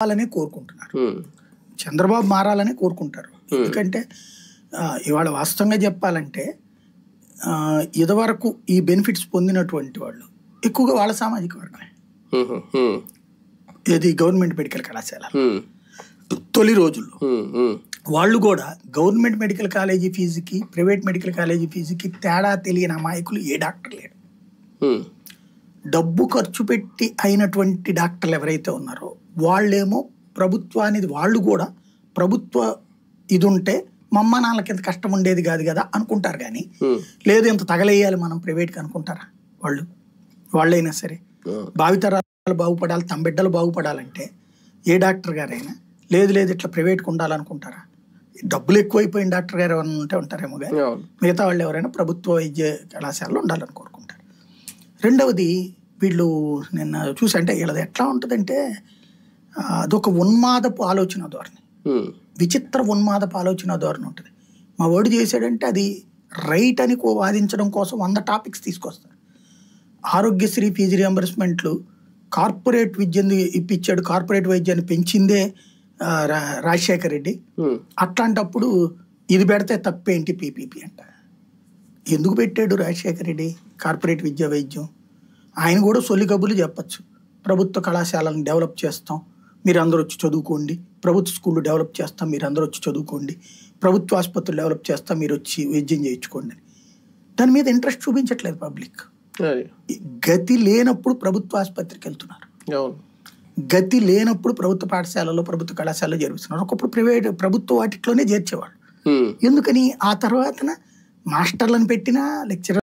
మారాలని కోరుకుంటున్నారు. చంద్రబాబు మారాలని కోరుకుంటారు. ఎందుకంటే ఇవాళ వాస్తవంగా చెప్పాలంటే ఇదివరకు ఈ బెనిఫిట్స్ పొందినటువంటి వాళ్ళు ఎక్కువగా వాళ్ళ సామాజిక వర్గమే. ఇది గవర్నమెంట్ మెడికల్ కళాశాల తొలి రోజుల్లో వాళ్ళు కూడా గవర్నమెంట్ మెడికల్ కాలేజీ ఫీజుకి ప్రైవేట్ మెడికల్ కాలేజీ ఫీజుకి తేడా తెలియని అమాయకులు ఏ డాక్టర్ లేడు. డబ్బు ఖర్చు పెట్టి అయినటువంటి డాక్టర్లు ఎవరైతే ఉన్నారో వాళ్ళేమో ప్రభుత్వానికి వాళ్ళు కూడా ప్రభుత్వ ఇది ఉంటే మమ్మ నాన్నలకి ఎంత కష్టం ఉండేది కాదు కదా అనుకుంటారు. కానీ లేదు ఇంత తగలేయాలి మనం ప్రైవేట్కి అనుకుంటారా? వాళ్ళైనా సరే భావితరాలు బాగుపడాలి, తమ బిడ్డలు బాగుపడాలంటే ఏ డాక్టర్ గారైనా లేదు ఇట్లా ప్రైవేట్కి ఉండాలనుకుంటారా? డబ్బులు ఎక్కువైపోయిన డాక్టర్ గారు ఎవరైనా ఉంటే ఉంటారేమో కానీ మిగతా వాళ్ళు ఎవరైనా ప్రభుత్వ వైద్య కళాశాలలో ఉండాలని కోరుకుంటారు. రెండవది వీళ్ళు నిన్న చూసి అంటే వీళ్ళది ఎట్లా ఉంటుందంటే అదొక ఉన్మాదపు ఆలోచన ధోరణి, విచిత్ర ఉన్మాదపు ఆలోచన ధోరణి ఉంటుంది. మా వాడు చేశాడంటే అది రైట్ అని వాదించడం కోసం 100 టాపిక్స్ తీసుకొస్తారు. ఆరోగ్యశ్రీ ఫీజు రియంబర్స్మెంట్లు కార్పొరేట్ విద్యను ఇప్పించాడు, కార్పొరేట్ వైద్యాన్ని పెంచిందే రాజశేఖర్ రెడ్డి. అట్లాంటప్పుడు ఇది పెడితే తప్పేంటి పీపీపీ అంట. ఎందుకు పెట్టాడు రాజశేఖర్ రెడ్డి కార్పొరేట్ వైద్యం? ఆయన కూడా సొల్లి కబుర్లు చెప్పచ్చు. ప్రభుత్వ కళాశాలను డెవలప్ చేస్తాం, మీరు అందరూ వచ్చి చదువుకోండి, ప్రభుత్వ స్కూళ్ళు డెవలప్ చేస్తాం, మీరు అందరూ వచ్చి చదువుకోండి, ప్రభుత్వ ఆసుపత్రులు డెవలప్ చేస్తాం, మీరు వచ్చి వైద్యం చేయించుకోండి. దాని మీద ఇంట్రెస్ట్ చూపించట్లేదు పబ్లిక్. గతి లేనప్పుడు ప్రభుత్వ ఆసుపత్రికి వెళ్తున్నారు, గతి లేనప్పుడు ప్రభుత్వ పాఠశాలలో ప్రభుత్వ కళాశాలలో చేరుస్తున్నారు. ఒకప్పుడు ప్రభుత్వ వాటిలోనే చేర్చేవాళ్ళు. ఎందుకని ఆ తర్వాత మాస్టర్లను పెట్టినా లెక్చరర్